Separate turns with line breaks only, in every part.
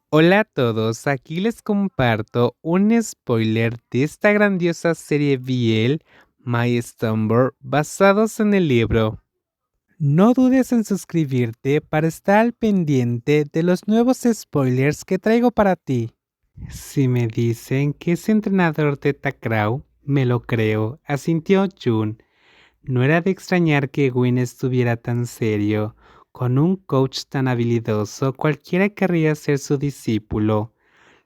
Hola a todos, aquí les comparto un spoiler de esta grandiosa serie BL, My Slumber, basados en el libro. No dudes en suscribirte para estar al pendiente de los nuevos spoilers que traigo para ti. Si me dicen que es entrenador de Takraw, me lo creo, asintió Jun. No era de extrañar que Gwyn estuviera tan serio. Con un coach tan habilidoso, cualquiera querría ser su discípulo.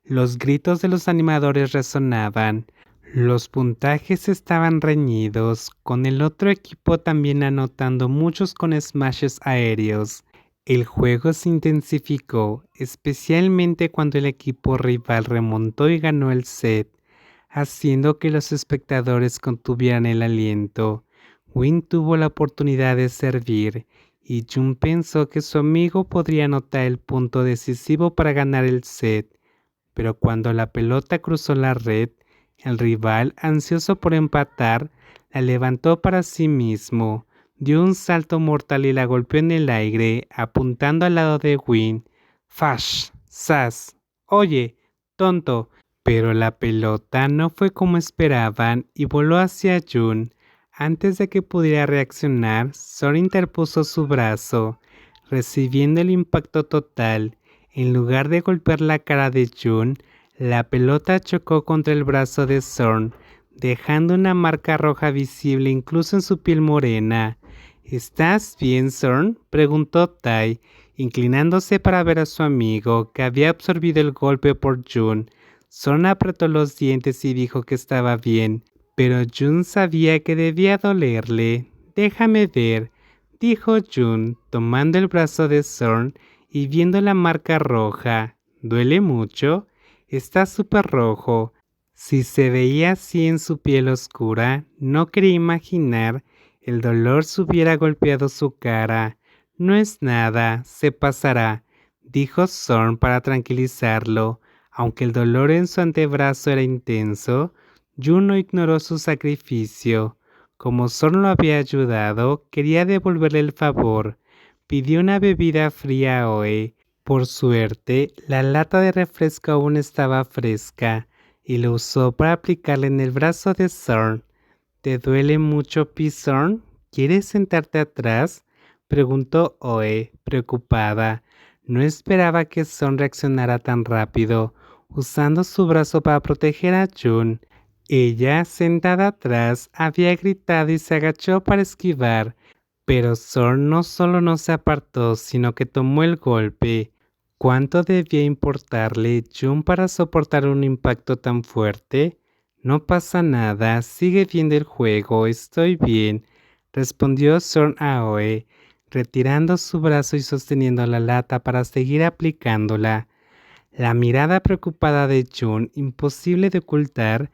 Los gritos de los animadores resonaban. Los puntajes estaban reñidos, con el otro equipo también anotando muchos con smashes aéreos. El juego se intensificó, especialmente cuando el equipo rival remontó y ganó el set, haciendo que los espectadores contuvieran el aliento. Win tuvo la oportunidad de servir, y Jun pensó que su amigo podría anotar el punto decisivo para ganar el set. Pero cuando la pelota cruzó la red, el rival, ansioso por empatar, la levantó para sí mismo, dio un salto mortal y la golpeó en el aire, apuntando al lado de Win. ¡Fash! ¡Sas! Oye, tonto. Pero la pelota no fue como esperaban y voló hacia Jun. Antes de que pudiera reaccionar, Sora interpuso su brazo, recibiendo el impacto total. En lugar de golpear la cara de Jun, la pelota chocó contra el brazo de Zorn, dejando una marca roja visible incluso en su piel morena. ¿Estás bien, Zorn?, preguntó Tai, inclinándose para ver a su amigo, que había absorbido el golpe por Jun. Zorn apretó los dientes y dijo que estaba bien, pero Jun sabía que debía dolerle. Déjame ver, dijo Jun, tomando el brazo de Zorn y viendo la marca roja. ¿Duele mucho? Está súper rojo. Si se veía así en su piel oscura, no quería imaginar el dolor si hubiera golpeado su cara. No es nada, se pasará, dijo Zorn para tranquilizarlo. Aunque el dolor en su antebrazo era intenso, Jun no ignoró su sacrificio. Como Zorn lo había ayudado, quería devolverle el favor. Pidió una bebida fría a Oe. Por suerte, la lata de refresco aún estaba fresca y lo usó para aplicarle en el brazo de Zorn. ¿Te duele mucho, P-Zorn? ¿Quieres sentarte atrás?, preguntó Oe, preocupada. No esperaba que Zorn reaccionara tan rápido, usando su brazo para proteger a Jun. Ella, sentada atrás, había gritado y se agachó para esquivar, pero Zorn no solo no se apartó, sino que tomó el golpe. ¿Cuánto debía importarle Jun para soportar un impacto tan fuerte? No pasa nada, sigue viendo el juego, estoy bien, respondió Zorn Aoe, retirando su brazo y sosteniendo la lata para seguir aplicándola. La mirada preocupada de Jun, imposible de ocultar,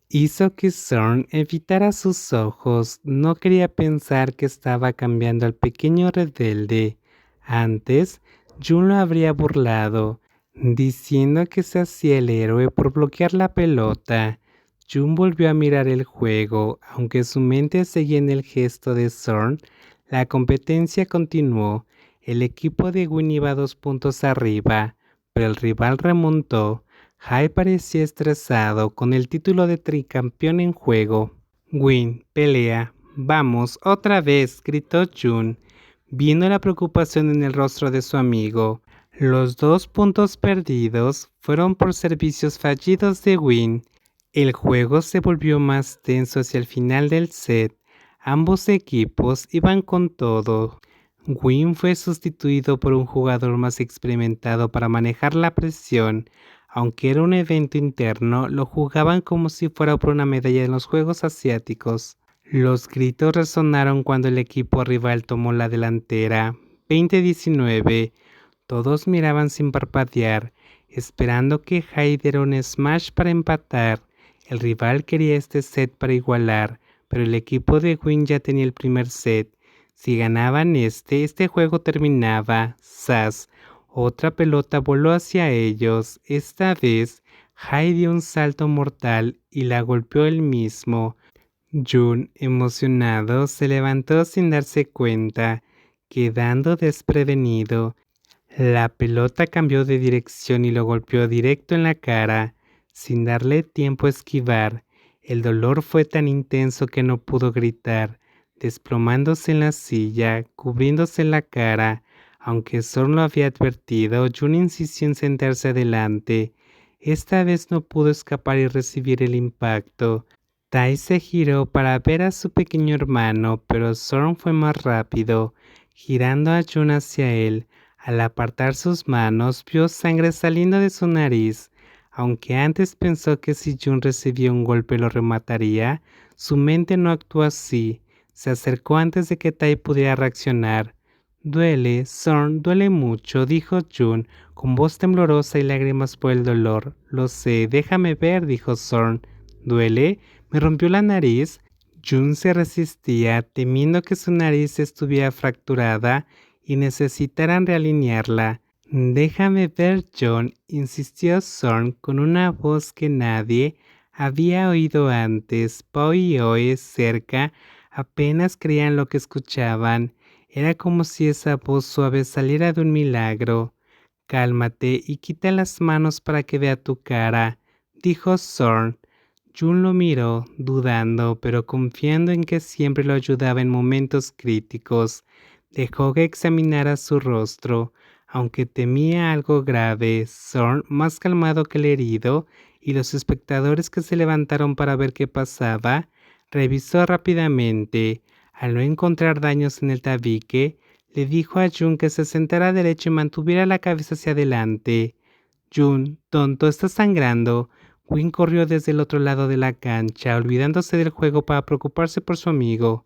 hizo que Zorn evitara sus ojos. No quería pensar que estaba cambiando al pequeño rebelde. Antes, Jun lo habría burlado, diciendo que se hacía el héroe por bloquear la pelota. Jun volvió a mirar el juego, aunque su mente seguía en el gesto de Zorn. La competencia continuó. El equipo de Gwyn iba 2 puntos arriba, pero el rival remontó. Hai parecía estresado con el título de tricampeón en juego. Gwyn, pelea. Vamos, otra vez, gritó Jun, viendo la preocupación en el rostro de su amigo. Los 2 puntos perdidos fueron por servicios fallidos de Gwyn. El juego se volvió más tenso hacia el final del set. Ambos equipos iban con todo. Gwyn fue sustituido por un jugador más experimentado para manejar la presión. Aunque era un evento interno, lo jugaban como si fuera por una medalla en los Juegos Asiáticos. Los gritos resonaron cuando el equipo rival tomó la delantera. 20-19. Todos miraban sin parpadear, esperando que Hai diera un smash para empatar. El rival quería este set para igualar, pero el equipo de Gwyn ya tenía el primer set. Si ganaban este juego terminaba. ¡Zas! Otra pelota voló hacia ellos. Esta vez, Hai dio un salto mortal y la golpeó él mismo. Jun, emocionado, se levantó sin darse cuenta, quedando desprevenido. La pelota cambió de dirección y lo golpeó directo en la cara, sin darle tiempo a esquivar. El dolor fue tan intenso que no pudo gritar, desplomándose en la silla, cubriéndose la cara. Aunque Zorn lo había advertido, Jun insistió en sentarse adelante. Esta vez no pudo escapar y recibir el impacto. Tai se giró para ver a su pequeño hermano, pero Zorn fue más rápido, girando a Jun hacia él. Al apartar sus manos, vio sangre saliendo de su nariz. Aunque antes pensó que si Jun recibía un golpe lo remataría, su mente no actuó así. Se acercó antes de que Tai pudiera reaccionar. Duele, Zorn, duele mucho, dijo Jun, con voz temblorosa y lágrimas por el dolor. Lo sé, déjame ver, dijo Zorn. ¿Duele? ¿Me rompió la nariz? Jun se resistía, temiendo que su nariz estuviera fracturada y necesitaran realinearla. Déjame ver, John, insistió Zorn con una voz que nadie había oído antes. Poe y Oe cerca apenas creían lo que escuchaban. Era como si esa voz suave saliera de un milagro. Cálmate y quita las manos para que vea tu cara, dijo Zorn. Jun lo miró, dudando, pero confiando en que siempre lo ayudaba en momentos críticos. Dejó que examinara su rostro, aunque temía algo grave. Zorn, más calmado que el herido, y los espectadores que se levantaron para ver qué pasaba, revisó rápidamente. Al no encontrar daños en el tabique, le dijo a Jun que se sentara derecho y mantuviera la cabeza hacia adelante. Jun, tonto, está sangrando. Win corrió desde el otro lado de la cancha, olvidándose del juego para preocuparse por su amigo.